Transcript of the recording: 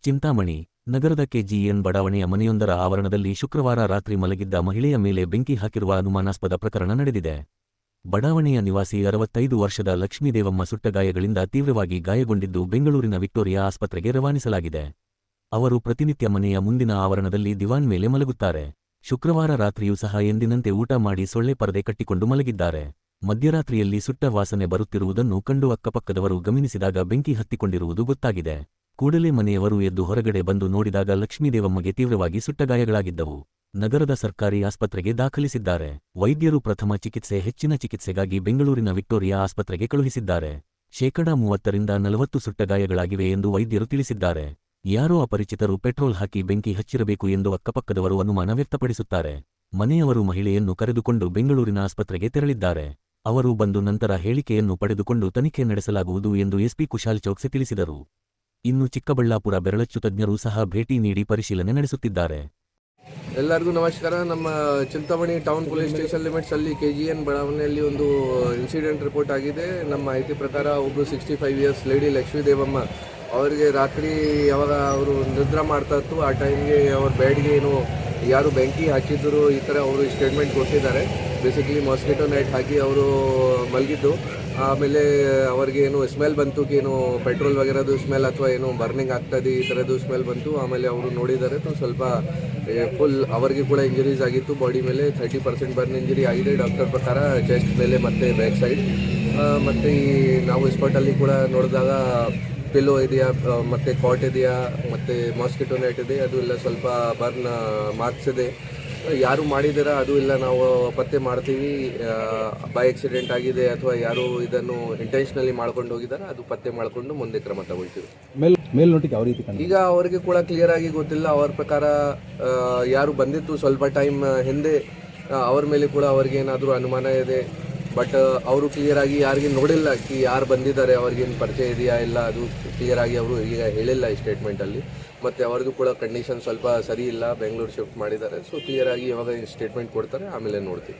ಚಿಂತಾಮಣಿ ನಗರದ ಕೆಜಿಎನ್ ಬಡಾವಣೆಯ ಮನೆಯೊಂದರ ಆವರಣದಲ್ಲಿ ಶುಕ್ರವಾರ ರಾತ್ರಿ ಮಲಗಿದ್ದ ಮಹಿಳೆಯ ಮೇಲೆ ಬೆಂಕಿ ಹಾಕಿರುವ ಅನುಮಾನಾಸ್ಪದ ಪ್ರಕರಣ ನಡೆದಿದೆ. ಬಡಾವಣೆಯ ನಿವಾಸಿ 65 ವರ್ಷದ ಲಕ್ಷ್ಮೀದೇವಮ್ಮ ಸುಟ್ಟಗಾಯಗಳಿಂದ ತೀವ್ರವಾಗಿ ಗಾಯಗೊಂಡಿದ್ದು ಬೆಂಗಳೂರಿನ ವಿಕ್ಟೋರಿಯಾ ಆಸ್ಪತ್ರೆಗೆ ರವಾನಿಸಲಾಗಿದೆ. ಅವರು ಪ್ರತಿನಿತ್ಯ ಮನೆಯ ಮುಂದಿನ ಆವರಣದಲ್ಲಿ ದಿವಾನ್ ಮೇಲೆ ಮಲಗುತ್ತಾರೆ. ಶುಕ್ರವಾರ ರಾತ್ರಿಯೂ ಸಹ ಎಂದಿನಂತೆ ಊಟ ಮಾಡಿ ಸೊಳ್ಳೆ ಪರದೆ ಕಟ್ಟಿಕೊಂಡು ಮಲಗಿದ್ದಾರೆ. ಮಧ್ಯರಾತ್ರಿಯಲ್ಲಿ ಸುಟ್ಟ ವಾಸನೆ ಬರುತ್ತಿರುವುದನ್ನು ಕಂಡು ಅಕ್ಕಪಕ್ಕದವರು ಗಮನಿಸಿದಾಗ ಬೆಂಕಿ ಹತ್ತಿಕೊಂಡಿರುವುದು ಗೊತ್ತಾಗಿದೆ. ಕೂಡಲೇ ಮನೆಯವರು ಎದ್ದು ಹೊರಗಡೆ ಬಂದು ನೋಡಿದಾಗ ಲಕ್ಷ್ಮೀದೇವಮ್ಮಗೆ ತೀವ್ರವಾಗಿ ಸುಟ್ಟಗಾಯಗಳಾಗಿದ್ದವು. ನಗರದ ಸರ್ಕಾರಿ ಆಸ್ಪತ್ರೆಗೆ ದಾಖಲಿಸಿದ್ದಾರೆ. ವೈದ್ಯರು ಪ್ರಥಮ ಚಿಕಿತ್ಸೆ ಹೆಚ್ಚಿನ ಚಿಕಿತ್ಸೆಗಾಗಿ ಬೆಂಗಳೂರಿನ ವಿಕ್ಟೋರಿಯಾ ಆಸ್ಪತ್ರೆಗೆ ಕಳುಹಿಸಿದ್ದಾರೆ. 30% ಸುಟ್ಟಗಾಯಗಳಾಗಿವೆ ಎಂದು ವೈದ್ಯರು ತಿಳಿಸಿದ್ದಾರೆ. ಯಾರೋ ಅಪರಿಚಿತರು ಪೆಟ್ರೋಲ್ ಹಾಕಿ ಬೆಂಕಿ ಹಚ್ಚಿರಬೇಕು ಎಂದು ಅಕ್ಕಪಕ್ಕದವರು ಅನುಮಾನ ವ್ಯಕ್ತಪಡಿಸುತ್ತಾರೆ. ಮನೆಯವರು ಮಹಿಳೆಯನ್ನು ಕರೆದುಕೊಂಡು ಬೆಂಗಳೂರಿನ ಆಸ್ಪತ್ರೆಗೆ ತೆರಳಿದ್ದಾರೆ. ಅವರು ಬಂದು ನಂತರ ಹೇಳಿಕೆಯನ್ನು ಪಡೆದುಕೊಂಡು ತನಿಖೆ ನಡೆಸಲಾಗುವುದು ಎಂದು ಎಸ್ಪಿ ಕುಶಾಲ್ ಚೌಕ್ಸೆ ತಿಳಿಸಿದರು. ಇನ್ನು ಚಿಕ್ಕಬಳ್ಳಾಪುರ ಬೆರಳಚ್ಚು ತಜ್ಞರು ಸಹ ಭೇಟಿ ನೀಡಿ ಪರಿಶೀಲನೆ ನಡೆಸುತ್ತಿದ್ದಾರೆ. ಎಲ್ಲರಿಗೂ ನಮಸ್ಕಾರ. ನಮ್ಮ Chintamani town police station limits ಅಲ್ಲಿ ಕೆಜಿಎನ್ ಬಡಾವಣೆಯಲ್ಲಿ ಒಂದು ಇನ್ಸಿಡೆಂಟ್ ರಿಪೋರ್ಟ್ ಆಗಿದೆ. ನಮ್ಮ ಮಾಹಿತಿ ಪ್ರಕಾರ ಒಬ್ಬರು 65 ಇಯರ್ಸ್ ಲೇಡಿ ಲಕ್ಷ್ಮೀದೇವಮ್ಮ ಅವರಿಗೆ ರಾತ್ರಿ ಯಾವಾಗ ಅವರು ನಿದ್ರೆ ಮಾಡ್ತಾ ಇತ್ತು ಆ ಟೈಮ್ಗೆ ಅವ್ರ ಬೆಡ್ಗೆ ಏನು ಯಾರು ಬೆಂಕಿ ಹಾಕಿದ್ರು ಈ ಥರ ಅವರು ಸ್ಟೇಟ್ಮೆಂಟ್ ಕೊಟ್ಟಿದ್ದಾರೆ. ಬೇಸಿಕಲಿ ಮಾಸ್ಕಿಟೋ ನೆಟ್ ಹಾಕಿ ಅವರು ಮಲಗಿದ್ದು. ಆಮೇಲೆ ಅವ್ರಿಗೆ ಏನು ಸ್ಮೆಲ್ ಬಂತು, ಏನು ಪೆಟ್ರೋಲ್ ವಗೇರದು ಸ್ಮೆಲ್ ಅಥವಾ ಏನು ಬರ್ನಿಂಗ್ ಆಗ್ತದೆ ಈ ಥರದ್ದು ಸ್ಮೆಲ್ ಬಂತು. ಆಮೇಲೆ ಅವರು ನೋಡಿದ್ದಾರೆ ಸ್ವಲ್ಪ ಫುಲ್ ಅವರಿಗೆ ಕೂಡ ಇಂಜರೀಸ್ ಆಗಿತ್ತು. ಬಾಡಿ ಮೇಲೆ 30% ಬರ್ನ್ ಇಂಜರಿ ಆಗಿದೆ ಡಾಕ್ಟರ್ ಪ್ರಕಾರ, ಚೆಸ್ಟ್ ಮೇಲೆ ಮತ್ತು ಬ್ಯಾಕ್ ಸೈಡ್. ಮತ್ತು ಈ ನಾವು ಸ್ಪಾಟಲ್ಲಿ ಕೂಡ ನೋಡಿದಾಗ ಪಿಲ್ಲೋ ಇದೆಯಾ ಮತ್ತು ಕಾಟ್ ಇದೆಯಾ ಮತ್ತು ಮಾಸ್ಕಿಟೋ ನೆಟ್ ಇದೆ, ಅದು ಎಲ್ಲ ಸ್ವಲ್ಪ ಬರ್ನ್ ಮಾರ್ಕ್ಸ್ ಇದೆ. ಯಾರು ಮಾಡಿದಾರ ಅದು ಇಲ್ಲ ನಾವು ಪತ್ತೆ ಮಾಡ್ತೀವಿ. ಬೈ ಆಕ್ಸಿಡೆಂಟ್ ಆಗಿದೆ ಅಥವಾ ಯಾರು ಇದನ್ನು ಇಂಟೆನ್ಷನಲಿ ಮಾಡ್ಕೊಂಡು ಹೋಗಿದ್ದಾರೆ ಅದು ಪತ್ತೆ ಮಾಡಿಕೊಂಡು ಮುಂದೆ ಕ್ರಮ ತಗೊಳ್ತೀವಿ. ಮೇಲ್ನೋಟಕ್ಕೆ ಯಾವ ರೀತಿ ಈಗ ಅವರಿಗೆ ಕೂಡ ಕ್ಲಿಯರ್ ಆಗಿ ಗೊತ್ತಿಲ್ಲ. ಅವ್ರ ಪ್ರಕಾರ ಯಾರು ಬಂದಿತ್ತು ಸ್ವಲ್ಪ ಟೈಮ್ ಹಿಂದೆ, ಅವ್ರ ಮೇಲೆ ಕೂಡ ಅವ್ರಿಗೆ ಏನಾದರೂ ಅನುಮಾನ ಇದೆ. ಬಟ್ ಅವರು ಕ್ಲಿಯರ್ ಆಗಿ ಯಾರಿಗೆ ನೋಡಿಲ್ಲ ಕಿ ಯಾರು ಬಂದಿದ್ದಾರೆ, ಅವ್ರಿಗೇನು ಪರಿಚಯ ಇದೆಯಾ ಇಲ್ಲ, ಅದು ಕ್ಲಿಯರ್ ಆಗಿ ಅವರು ಈಗ ಹೇಳಿಲ್ಲ ಈ ಸ್ಟೇಟ್ಮೆಂಟಲ್ಲಿ. ಮತ್ತು ಅವ್ರದ್ದು ಕೂಡ ಕಂಡೀಷನ್ ಸ್ವಲ್ಪ ಸರಿ ಇಲ್ಲ, ಬೆಂಗಳೂರು ಶಿಫ್ಟ್ ಮಾಡಿದ್ದಾರೆ. ಸೊ ಕ್ಲಿಯರ್ ಆಗಿ ಯಾವಾಗ ಸ್ಟೇಟ್ಮೆಂಟ್ ಕೊಡ್ತಾರೆ ಆಮೇಲೆ ನೋಡ್ತೀವಿ.